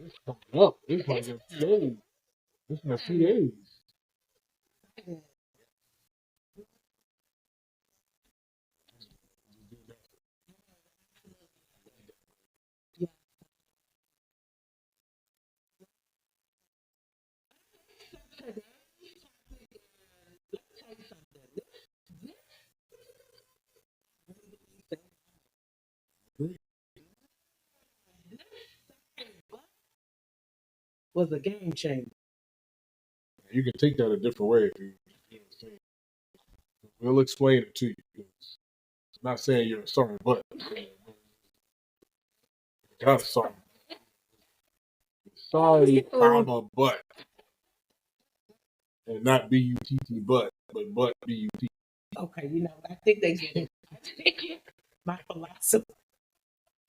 It's coming up. It's like in a few days. It's in a few days. Was a game changer. You can take that a different way if you know what I'm saying. We'll explain it to you. I'm not saying you're a sorry butt. You got a sorry. Sorry, comma, butt. And not B-U-T-T butt, but butt B-U-T. Okay, I think they get it. My philosophy.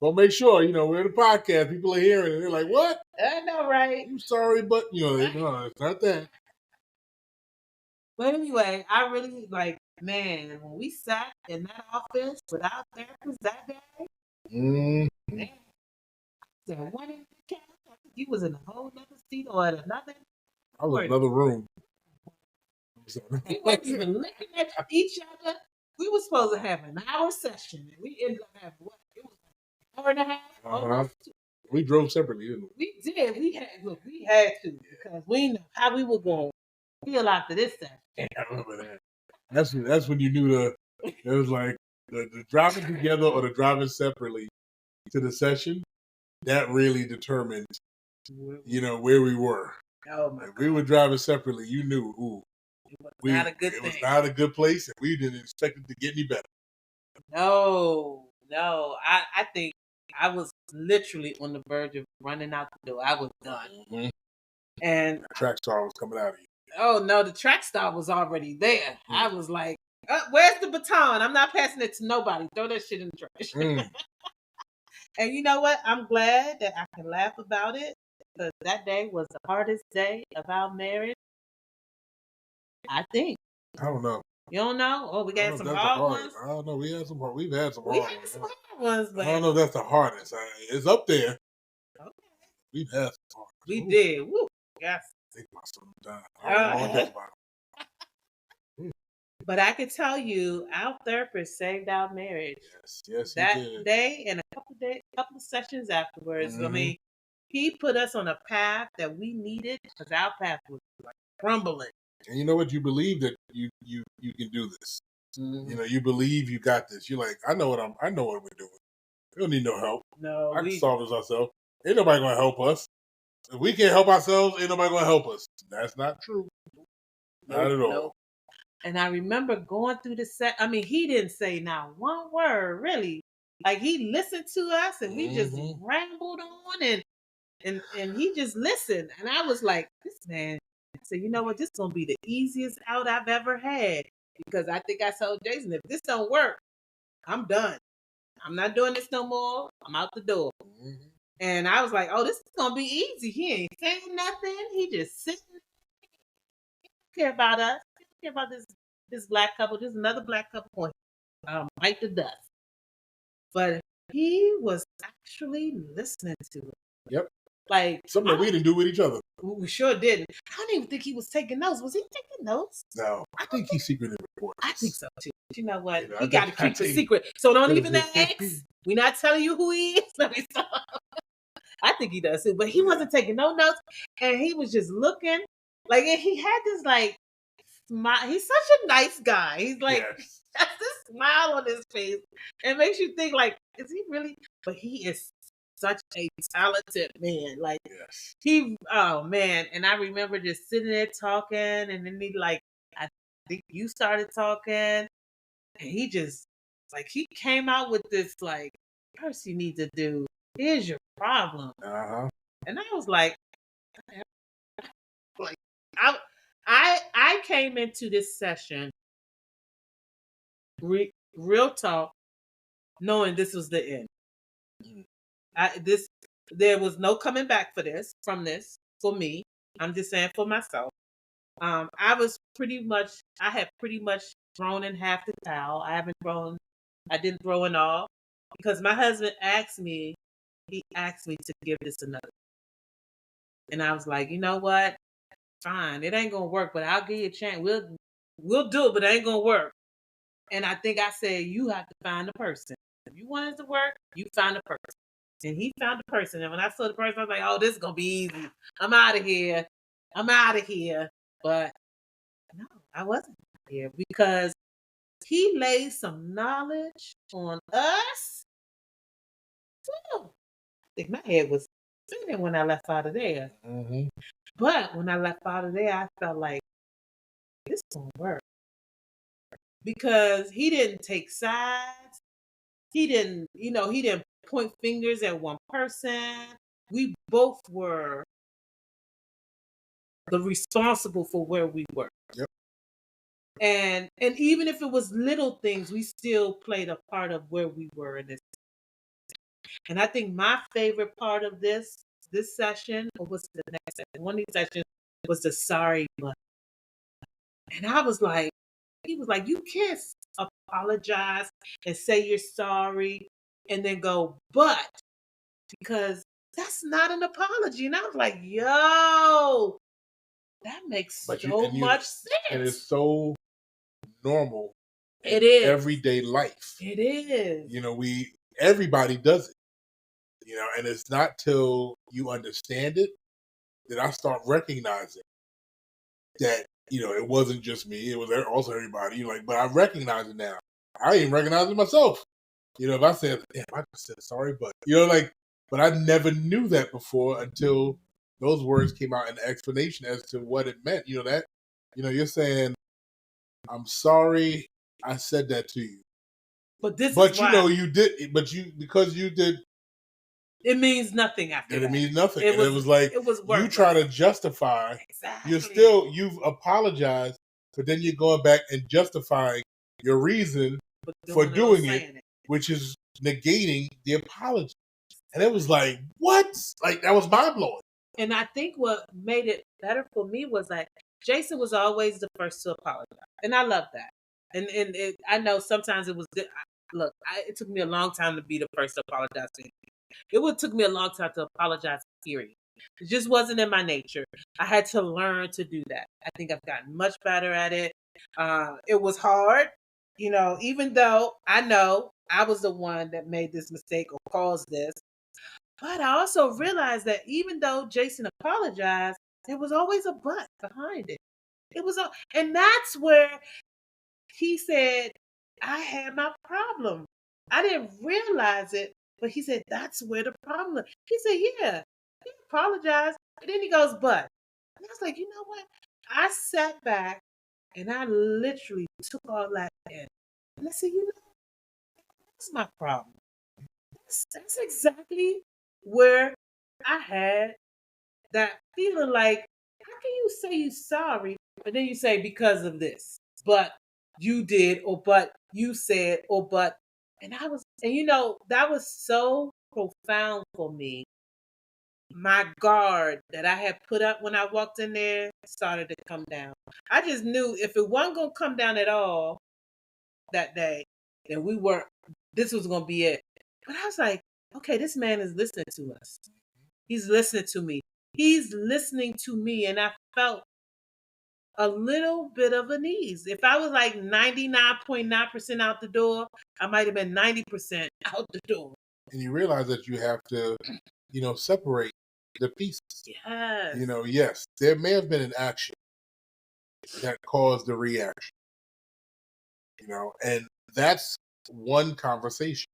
Well, make sure, we're in a podcast. People are hearing it. They're like, what? I know, right? I'm sorry, but, no, it's not that. But anyway, I really man, when we sat in that office without therapists that day, man, said, what in the cat? You was in a whole other seat or at another. I was in another room. We weren't even looking at each other. We were supposed to have an hour session, and we ended up having what? It was an hour and a half. Almost. We drove separately, didn't we? We did. We had to because we know how we were going to feel after this session. Yeah, I remember that. That's when you knew it was like the driving together or the driving separately to the session. That really determined, where we were. Oh my! If we were driving separately, you knew, it was not a good thing. It was not a good place, and we didn't expect it to get any better. No. I think I was literally on the verge of running out the door. I was done. Mm-hmm. And the track star was coming out of you. Oh no, the track star was already there. I was like, where's the baton? I'm not passing it to nobody. Throw that shit in the trash. And you know what? I'm glad that I can laugh about it because that day was the hardest day of our marriage. I think. I don't know. You don't know? Oh, we got some hard ones. I don't know. We've had some hard ones. But I don't know if that's the hardest. It's up there. Okay. We've had some hard ones. We did. Woo. Yes. Take my son down. But I can tell you, our therapist saved our marriage. Yes, that he did. Day and a couple of sessions afterwards. Mm-hmm. I mean, he put us on a path that we needed because our path was like crumbling. And you know what? You believe that you can do this. Mm-hmm. You believe you got this. You're like, I know what we're doing. We don't need no help. No, I can solve this ourselves. Ain't nobody gonna help us. If we can't help ourselves, ain't nobody gonna help us. That's not true. Not at all. No. And I remember going through the set. I mean, he didn't say not one word, really. Like he listened to us, and we just rambled on, and he just listened. And I was like, this man. So you know what? This is gonna be the easiest out I've ever had because I think I told Jason, if this don't work, I'm done. I'm not doing this no more. I'm out the door. Mm-hmm. And I was like, oh, this is gonna be easy. He ain't saying nothing. He just sitting. He don't care about us. He don't care about this black couple. There's another black couple bite the dust. But he was actually listening to it. Yep. Like something that we didn't do with each other. We sure didn't. I don't even think he was taking notes. Was he taking notes? No, I think he secretly recorded. I think so too. But you know what? He got to keep the secret. So don't even ask. We're not telling you who he is. I think he does too. But he wasn't taking no notes, and he was just looking. Like he had this like smile. He's such a nice guy. He's like has this smile on his face. It makes you think like, is he really? But he is such a talented man. Like oh man. And I remember just sitting there talking, and then I think you started talking, and he just he came out with this like, first you need to do, here's your problem. And I was like I came into this session real talk knowing this was the end. There was no coming back from this for me. I'm just saying for myself. I had pretty much thrown in half the towel. I didn't throw in all because my husband asked me to give this another. And I was like, you know what? Fine, it ain't gonna work, but I'll give you a chance. We'll do it, but it ain't gonna work. And I think I said, you have to find the person. If you want it to work, you find the person. And he found the person. And when I saw the person, I was like, oh, this is gonna be easy. I'm out of here. But no, I wasn't here because he laid some knowledge on us. Whew. I think my head was spinning when I left out of there. Mm-hmm. But when I left out of there, I felt like this gonna work. Because he didn't take sides. He didn't point fingers at one person. We both were the responsible for where we were. Yep. And even if it was little things, we still played a part of where we were in this. And I think my favorite part of this session, or was the next session? One of these sessions was the sorry but. And I was like, he was like, you can't apologize and say you're sorry and then go, but, because that's not an apology. And I was like, yo, that makes much sense. And it's so normal. It is. Everyday life. It is. Everybody does it. And it's not till you understand it that I start recognizing that, it wasn't just me. It was also everybody. But I recognize it now. I even recognize it myself. If I said, damn, I just said sorry, but, but I never knew that before until those words came out in the explanation as to what it meant. You're saying, I'm sorry I said that to you. But this is why. You did, because you did. It means nothing after that. It means nothing. It was like, you try to justify. Exactly. You've apologized, but then you're going back and justifying your reason for doing it, which is negating the apology. And it was like, what? Like, that was mind blowing. And I think what made it better for me was like, Jason was always the first to apologize. And I love that. And I know sometimes it was good. Look, it took me a long time to be the first to apologize to him. It took me a long time to apologize, period. It just wasn't in my nature. I had to learn to do that. I think I've gotten much better at it. It was hard, even though I know I was the one that made this mistake or caused this. But I also realized that even though Jason apologized, there was always a but behind it. And that's where he said, I had my problem. I didn't realize it, but he said, that's where the problem. He said, yeah, he apologized. And then he goes, but. And I was like, you know what? I sat back and I literally took all that in. And I said, that's my problem. That's exactly where I had that feeling like, how can you say you're sorry, but then you say because of this, but you did, or but you said, or but, and that was so profound for me. My guard that I had put up when I walked in there started to come down. I just knew if it wasn't going to come down at all that day, then this was going to be it. But I was like, okay, this man is listening to us. He's listening to me. He's listening to me. And I felt a little bit of an ease. If I was like 99.9% out the door, I might have been 90% out the door. And you realize that you have to, separate the pieces. Yes. Yes, there may have been an action that caused the reaction. And that's one conversation.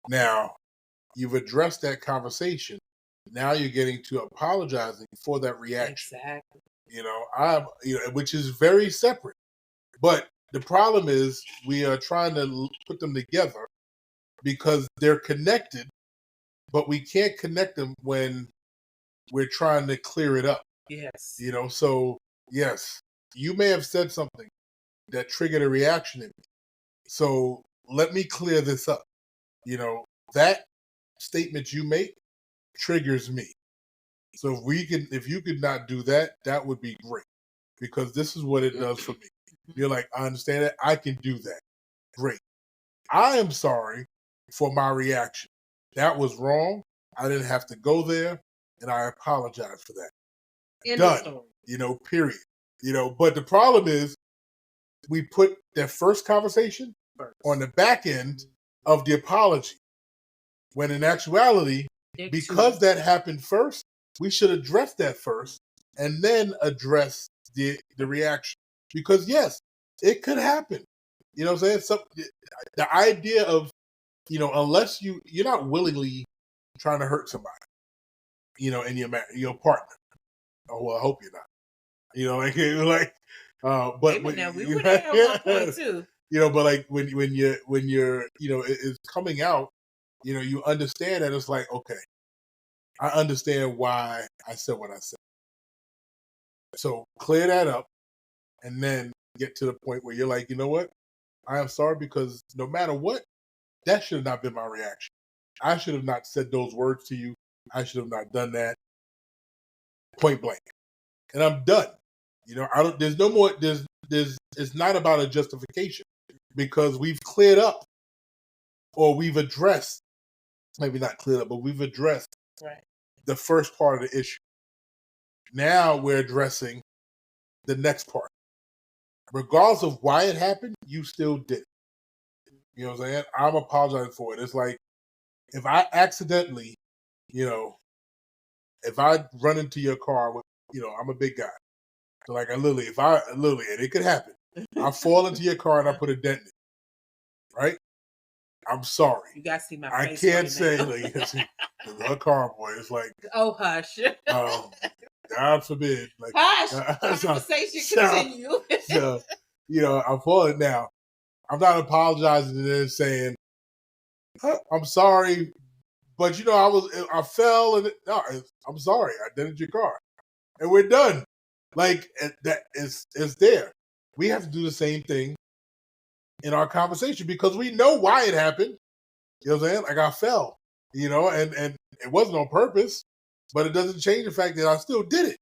Now you've addressed that conversation. Now you're getting to apologizing for that reaction. Exactly. Which is very separate. But the problem is we are trying to put them together because they're connected, but we can't connect them when we're trying to clear it up. Yes. So yes, you may have said something that triggered a reaction in me. So let me clear this up. That statement you make triggers me. So if you could not do that, that would be great. Because this is what it does for me. You're like, I understand it. I can do that. Great. I am sorry for my reaction. That was wrong. I didn't have to go there. and I apologize for that. End Done. of story. You know, period. You know, but the problem is we put that first conversation on the back end of the apology. When in actuality, because that happened first, we should address that first and then address the reaction. Because yes, it could happen. You know what I'm saying? The idea of, you know, unless you're not willingly trying to hurt somebody, you know, in your partner. Oh, well, I hope you're not. You know, but now we were there at one point too. You know, but like when you're you know, it's coming out, you know, you understand that it's like, okay, I understand why I said what I said. So clear that up and then get to the point where you're like, you know what? I am sorry because no matter what, that should have not been my reaction. I should have not said those words to you. I should have not done that. Point blank. And I'm done. You know, there's no more, it's not about a justification because we've cleared up or we've addressed, maybe not cleared up, but we've addressed the first part of the issue. Now we're addressing the next part. Regardless of why it happened, you still did it. You know what I'm saying? I'm apologizing for it. It's like if I accidentally, you know, if I run into your car with, you know, I'm a big guy. So like and it could happen. I fall into your car and I put a dent in it. Right? I'm sorry. You guys see my face. I can't say like her car boy. It's like, oh hush. God forbid. Like, hush. Conversation continue. So, you know, I'm falling now. I'm not apologizing and then saying, I'm sorry, but you know, I fell and I'm sorry. I dented your car, and we're done. Like that is there. We have to do the same thing in our conversation because we know why it happened. You know what I'm saying? Like I fell, you know, and it wasn't on purpose, but it doesn't change the fact that I still did it.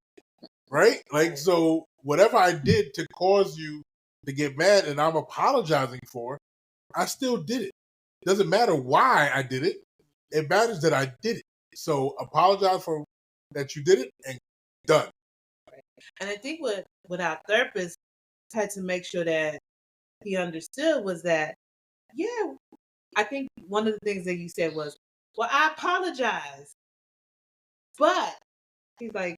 Right? Like, so whatever I did to cause you to get mad and I'm apologizing for, I still did it. It doesn't matter why I did it. It matters that I did it. So apologize for that you did it and done. And I think what our therapist had to make sure that he understood was that, yeah, I think one of the things that you said was, well, I apologize. But he's like,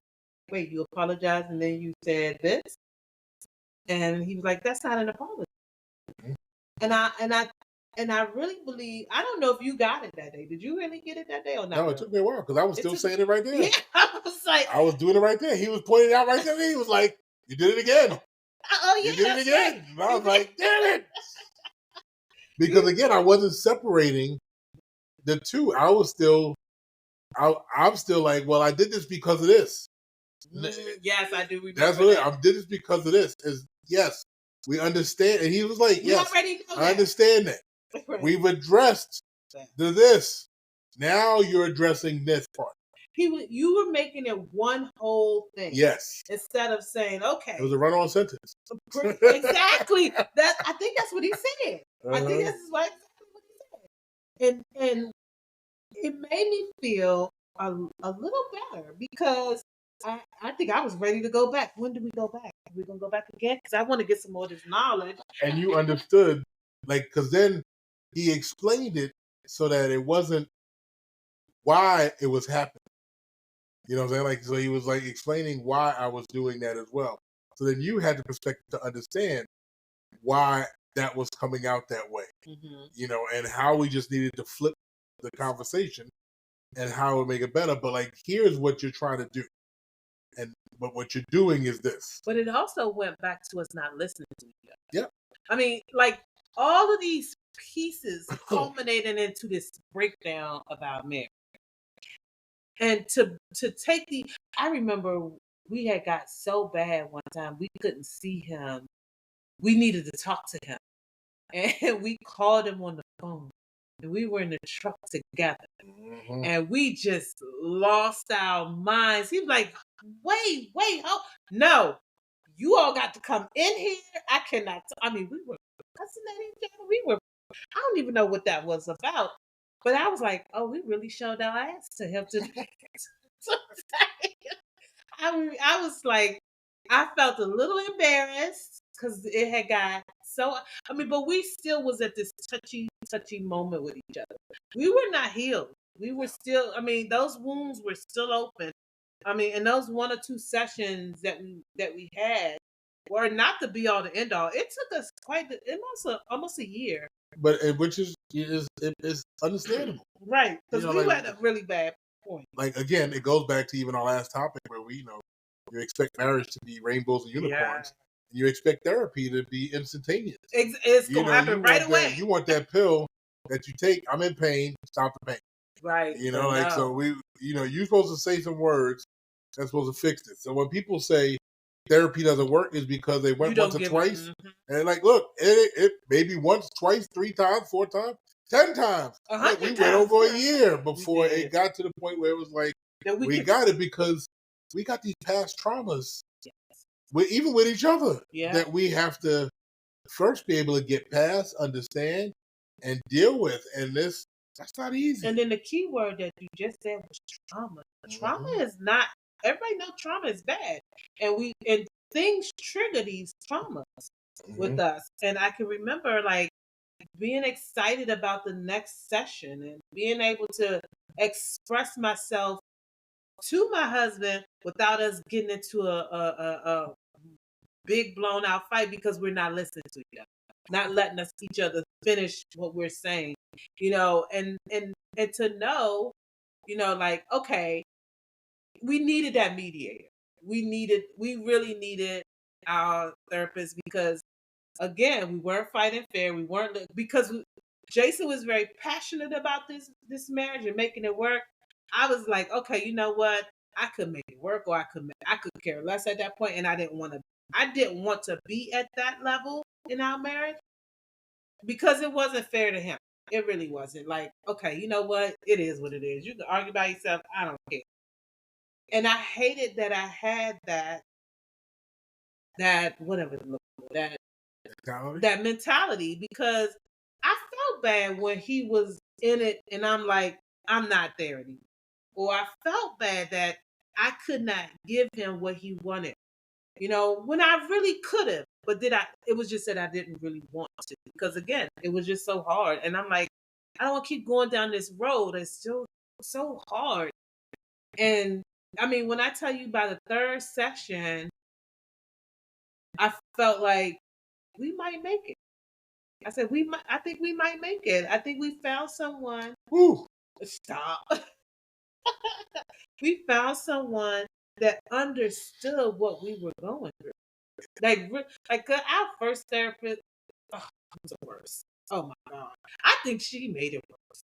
wait, you apologized and then you said this? And he was like, that's not an apology. Mm-hmm. And I really believe, I don't know if you got it that day. Did you really get it that day or not? No, it took me a while because I was still saying it right there. Yeah, I was like, I was doing it right there. He was pointing out right there. He was like, you did it again. Oh, yeah. You did it again. Right. And I was like, damn it. Because again, I wasn't separating the two. I was still, I'm still like, well, I did this because of this. Yes, I do remember. That's what I did this because of this. Is yes, we understand. And he was like, yes, I understand that. Right. We've addressed this. Now you're addressing this part. You were making it one whole thing. Yes. Instead of saying, okay. It was a run-on sentence. Exactly. I think that's what he said. I think that's exactly what he said. And it made me feel a little better because I think I was ready to go back. When do we go back? Are we going to go back again? Because I want to get some more of this knowledge. And you understood, like, because then he explained it so that it wasn't why it was happening. You know what I'm saying? Like, so he was like explaining why I was doing that as well. So then you had the perspective to understand why that was coming out that way. Mm-hmm. You know, and how we just needed to flip the conversation and how it would make it better. But like, here's what you're trying to do. But what you're doing is this. But it also went back to us not listening to each other. Yeah. I mean, like all of these pieces culminating into this breakdown of our marriage. And to take I remember we had got so bad one time we couldn't see him. We needed to talk to him. And we called him on the phone. And we were in the truck together. Mm-hmm. And we just lost our minds. He was like, wait, no. You all got to come in here. I cannot. We were cussing at each other. I don't even know what that was about. But I was like, oh, we really showed our ass to him today. I was like, I felt a little embarrassed because it had got so. I mean, but we still was at this touchy moment with each other. We were not healed. We were still. I mean, those wounds were still open. I mean, and those 1 or 2 sessions that we had were not the be all to end all. It took us almost a year. But which is understandable, right? Because we like, had a really bad point. Like again, it goes back to even our last topic where we, you expect marriage to be rainbows and unicorns, and you expect therapy to be instantaneous. It's gonna happen right away. You want that pill that you take. I'm in pain. Stop the pain. Right. So we, you're supposed to say some words that's supposed to fix it. So when people say therapy doesn't work, is because they went once or twice, and like, look, it maybe once, twice, 3 times, 4 times, 10 times. Like, we went over a year before it got to the point where it was like we got it because we got these past traumas, even with each other, that we have to first be able to get past, understand, and deal with, and that's not easy. And then the key word that you just said was trauma. Trauma is not. Everybody knows trauma is bad, and things trigger these traumas with us. And I can remember like being excited about the next session and being able to express myself to my husband without us getting into a big blown out fight because we're not listening to each other, not letting us each other finish what we're saying, and to know, like, okay, we needed that mediator. We really needed our therapist because again, we weren't fighting fair. We weren't because Jason was very passionate about this marriage and making it work. I was like, okay, you know what? I could make it work, or I could care less at that point, and I didn't want to be at that level in our marriage because it wasn't fair to him. It really wasn't. Like, okay, you know what? It is what it is. You can argue by yourself. I don't care. And I hated that I had that whatever that mentality because I felt bad when he was in it and I'm like, I'm not there anymore. Or I felt bad that I could not give him what he wanted, when I really could have. But it was just that I didn't really want to because again, it was just so hard. And I'm like, I don't want to keep going down this road. It's still so hard. And I mean, when I tell you by the 3rd session, I felt like we might make it. I said, I think we might make it. I think we found someone. Woo. Stop. We found someone that understood what we were going through. Like our first therapist, was the worst. Oh my God. I think she made it worse.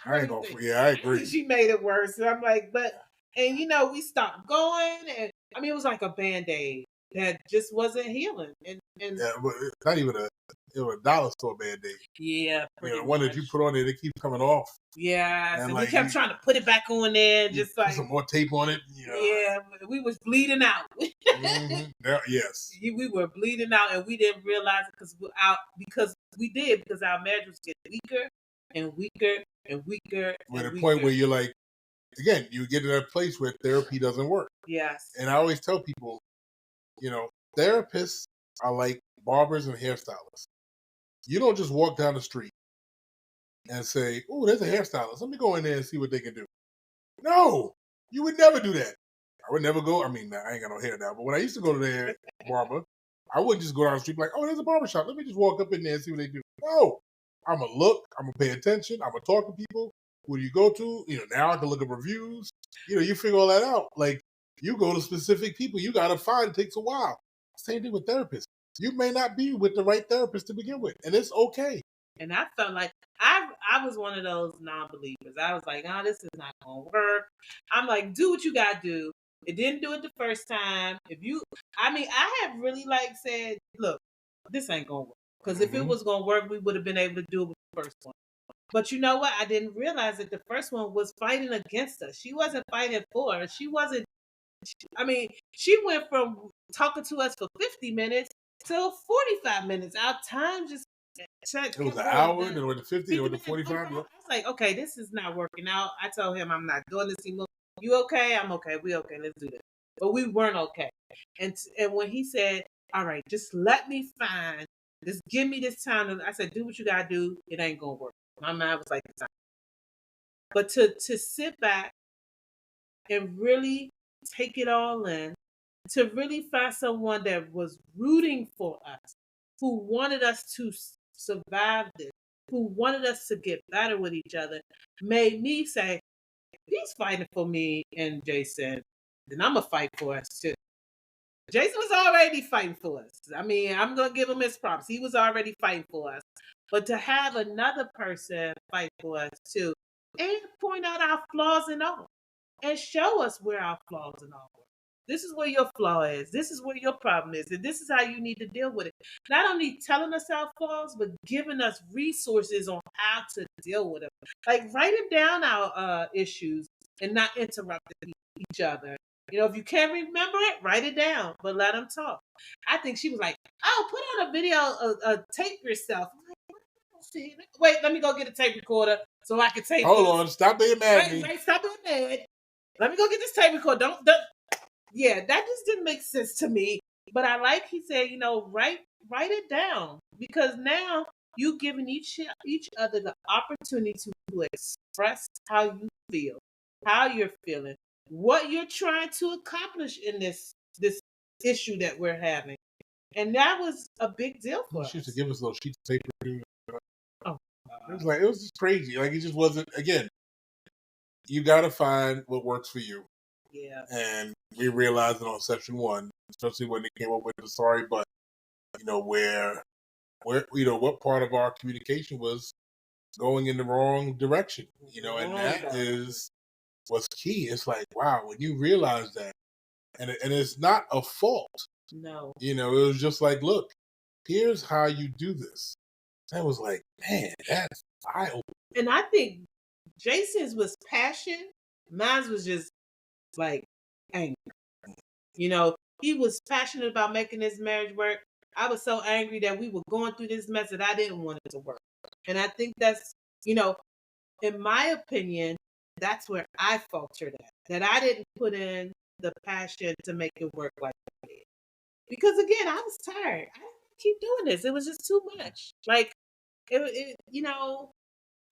I agree. She made it worse. And I'm like, and we stopped going. And I mean, it was like a Band-Aid that just wasn't healing. And yeah, but it's not even it was a dollar store Band-Aid. Yeah. The one that you put on there, it keeps coming off. Yeah. And like, we kept trying to put it back on there, just like put some more tape on it. Yeah, we was bleeding out. Yes. We were bleeding out, and we didn't realize it because our marriage was getting weaker and weaker and weaker. At a point where you're like, again, you get to that place where therapy doesn't work. Yes. And I always tell people, therapists are like barbers and hairstylists. You don't just walk down the street and say, "Oh, there's a hairstylist. Let me go in there and see what they can do." No, you would never do that. I would never go. I mean, I ain't got no hair now, but when I used to go to the barber, I wouldn't just go down the street like, "Oh, there's a barber shop. Let me just walk up in there and see what they do." No, I'm gonna look. I'm gonna pay attention. I'm gonna talk to people. Who do you go to? Now I can look at reviews. You figure all that out. Like, you go to specific people. You gotta find. It takes a while. Same thing with therapists. You may not be with the right therapist to begin with, and it's okay. And I felt like I was one of those non-believers. I was like, "No, this is not gonna work." I'm like, "Do what you gotta do." It didn't do it the first time. I have really said, "Look, this ain't gonna work." Because if it was gonna work, we would have been able to do it with the first one. But you know what? I didn't realize that the first one was fighting against us. She wasn't fighting for us. She wasn't. I mean, she went from talking to us for 50 minutes to 45 minutes. Our time just. It was an hour, then it went to 50, then it went to 45. I was like, okay, this is not working out. I told him I'm not doing this anymore. You okay? I'm okay. We okay. Let's do this. But we weren't okay. And when he said, all right, just let me find, just give me this time. I said, do what you gotta do. It ain't gonna work. My mind was like, but to sit back and really take it all in, to really find someone that was rooting for us, who wanted us to survive this, who wanted us to get better with each other, made me say, he's fighting for me and Jason, then I'm going to fight for us too. Jason was already fighting for us. I mean, I'm going to give him his props. He was already fighting for us. But to have another person fight for us too, and point out our flaws and all, and show us where our flaws and all are. This is where your flaw is. This is where your problem is. And this is how you need to deal with it. Not only telling us our flaws, but giving us resources on how to deal with them. Like writing down our issues and not interrupting each other. You know, if you can't remember it, write it down, but let them talk. I think she was like, oh, put on a video, tape yourself. Wait, let me go get a tape recorder so I can tape. Hold on, stop being mad at me. Wait, stop being mad. Let me go get this tape recorder. Don't. Yeah, that just didn't make sense to me. But I like he said, you know, write it down, because now you giving each other the opportunity to express how you feel, how you're feeling, what you're trying to accomplish in this issue that we're having, and that was a big deal for us. She used to give us little sheets of paper. Oh, it was just crazy. Like, it just wasn't. Again, you got to find what works for you. Yeah. And we realized it on session 1, especially when they came up with the sorry, but you know where you know what part of our communication was going in the wrong direction. You know, and that was key. It's like, wow, when you realize that, and it's not a fault. No. You know, it was just like, look, here's how you do this. That was like, man, that's eye-opening. And I think Jason's was passion. Mine was just like anger. You know, he was passionate about making this marriage work. I was so angry that we were going through this mess that I didn't want it to work. And I think that's, you know, in my opinion, that's where I faltered at. That I didn't put in the passion to make it work like I did. Because again, I was tired. I didn't keep doing this. It was just too much. Like, it you know,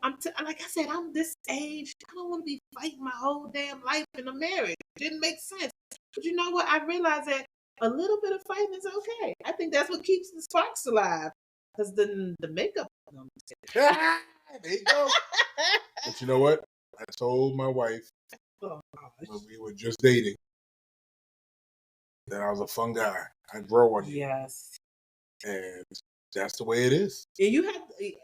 like I said, I'm this age. I don't want to be fighting my whole damn life in a marriage. It didn't make sense. But you know what? I realized that a little bit of fighting is okay. I think that's what keeps the sparks alive. Because the makeup. There you go. But you know what? I told my wife when we were just dating that I was a fun guy. I grow on you. Yes. And that's the way it is. And you have,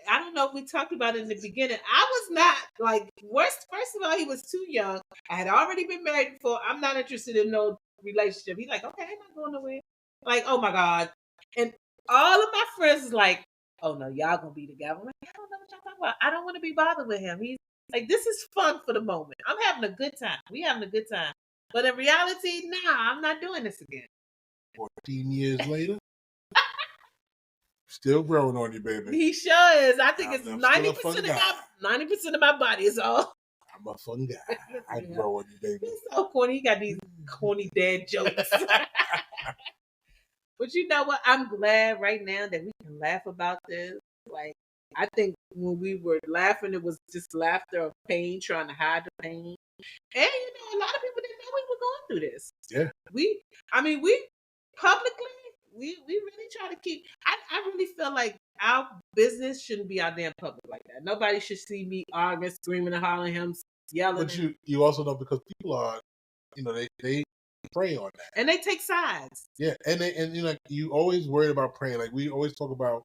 I don't know if we talked about it in the beginning. I was not like, first of all, he was too young. I had already been married before. I'm not interested in no relationship. He's like, okay, I'm not going nowhere. Like, oh my God. And all of my friends is like, oh no, y'all gonna be together. I'm like, I don't know what y'all talking about. I don't want to be bothered with him. He's like, this is fun for the moment. I'm having a good time. We having a good time. But in reality, nah, I'm not doing this again. 14 years later. Still growing on you, baby. He sure is. I think it's 90% of my body is all. I'm a fun guy. I grow on you, baby. He's so corny. He got these corny dad jokes. But you know what? I'm glad right now that we can laugh about this. Like, I think when we were laughing, it was just laughter of pain, trying to hide the pain. And you know, a lot of people didn't know we were going through this. Yeah. We publicly, we really try to keep. I really feel like our business shouldn't be out there in public like that. Nobody should see me arguing, screaming, and hollering, him yelling. But you also know, because people are, you know, they prey on that, and they take sides. Yeah, and you know, you always worried about praying. Like, we always talk about,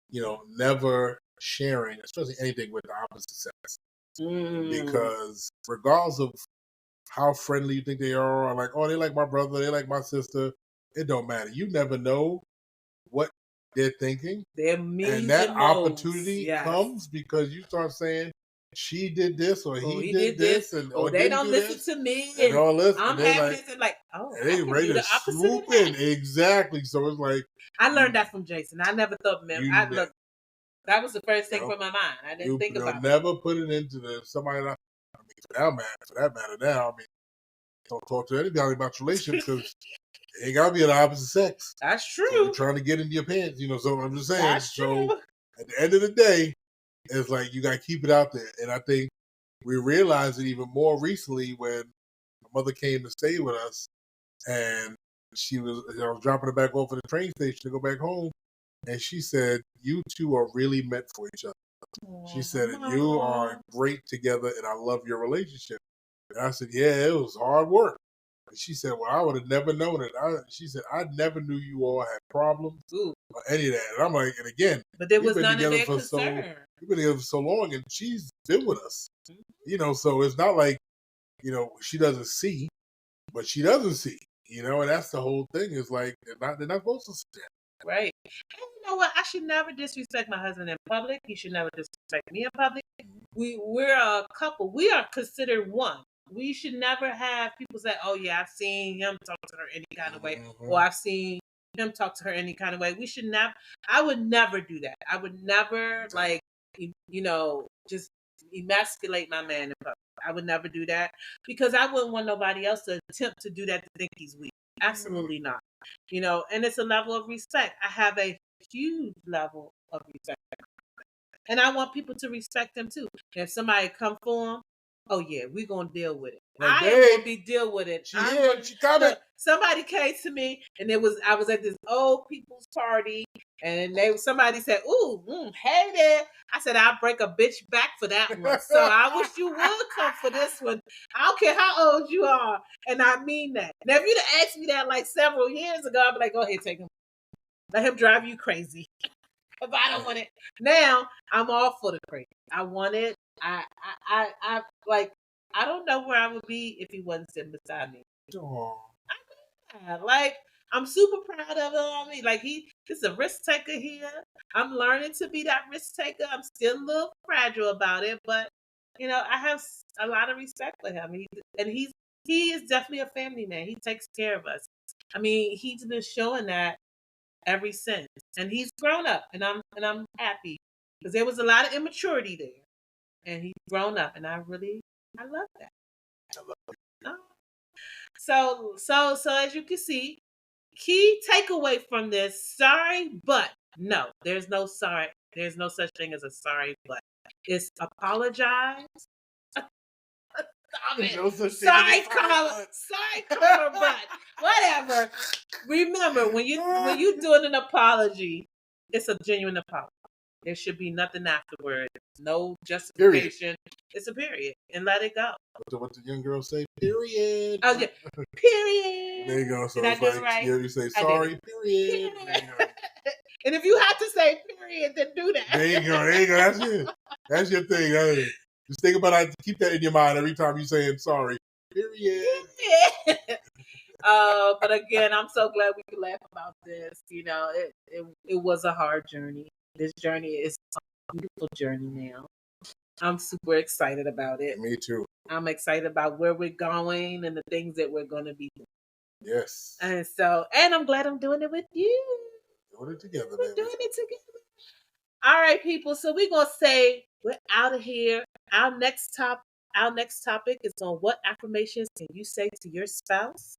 you know, never sharing, especially anything with the opposite sex, because regardless of how friendly you think they are, or like, oh, they like my brother, they like my sister, it don't matter. You never know what they're thinking, and that opportunity comes because you start saying, she did this, or he did this, and or they don't listen to me, and I'm having this, and like, oh, and they ready to swoop in. Exactly. So it's like, I learned that from Jason. I never thought, man, that was the first thing from my mind. I didn't think about it. Never put it into somebody. I mean, for that matter now, I mean, don't talk to anybody about your relationship because it ain't gotta be of the opposite sex. That's true. So you're trying to get into your pants, you know. So I'm just saying. That's true. So at the end of the day, it's like you gotta keep it out there. And I think we realized it even more recently when my mother came to stay with us, and I was dropping her back off at the train station to go back home, and she said, "You two are really meant for each other." She said, "You are great together, and I love your relationship." And I said, "Yeah, it was hard work." And she said, "Well, I would have never known it." She said, "I never knew you all had problems or any of that." And I'm like, and again, but there was none of their concern. We've been together for so long, and she's been with us, you know. So it's not like, you know, she doesn't see, but she doesn't see, you know. And that's the whole thing. Is like they're not supposed to see that. Right. And you know what? I should never disrespect my husband in public. He should never disrespect me in public. We're a couple. We are considered one. We should never have people say, "Oh yeah, I've seen him talk to her any kind of way," or "I've seen him talk to her any kind of way." We should never. I would never do that. I would never just emasculate my man in public. I would never do that because I wouldn't want nobody else to attempt to do that to think he's weak. Absolutely not. You know, and it's a level of respect. I have a huge level of respect. And I want people to respect them too. And if somebody come for them, oh yeah, we're gonna deal with it. I am gonna deal with it. She coming. Somebody came to me, and I was at this old people's party, and somebody said, "Ooh, hey there." I said, "I'll break a bitch back for that one." So I wish you would come for this one. I don't care how old you are, and I mean that. Now, if you'd have asked me that like several years ago, I'd be like, "Go ahead, take him. Let him drive you crazy." If I don't want it. Now I'm all for the crazy. I want it. I like, I don't know where I would be if he wasn't sitting beside me. Aww. Like, I'm super proud of him. I mean, like, he's a risk taker here. I'm learning to be that risk taker. I'm still a little fragile about it, but you know, I have a lot of respect for him. He is definitely a family man. He takes care of us. I mean, he's been showing that ever since, and he's grown up, and I'm happy because there was a lot of immaturity there, and he's grown up, and I love that. I love it. So as you can see, key takeaway from this: sorry, but no, there's no sorry. There's no such thing as a sorry, but it's apologize. Sorry, comma, but whatever. Remember, when you doing an apology, it's a genuine apology. There should be nothing afterwards. No justification. Period. It's a period, and let it go. What the young girls say? Period. Oh yeah. Period. There you go. So Did it's like, right? you say sorry. Period. And if you have to say period, then do that. There you go. That's it. That's your thing. Just think about it. Keep that in your mind every time you say sorry. Period. But again, I'm so glad we could laugh about this. You know, it was a hard journey. This journey is a beautiful journey now. I'm super excited about it. Me too. I'm excited about where we're going and the things that we're going to be doing. Yes. And I'm glad I'm doing it with you. Doing it together, We're doing it together. All right, people. So we're going to say we're out of here. Our next topic is on what affirmations can you say to your spouse?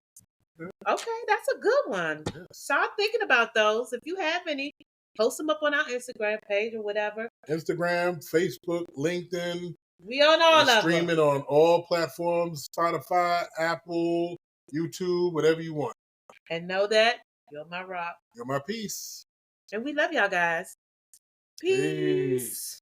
Okay, that's a good one. Yes. Start thinking about those. If you have any, post them up on our Instagram page or whatever. Instagram, Facebook, LinkedIn. We on all of them. Streaming on all platforms: Spotify, Apple, YouTube, whatever you want. And know that you're my rock. You're my peace. And we love y'all guys. Peace.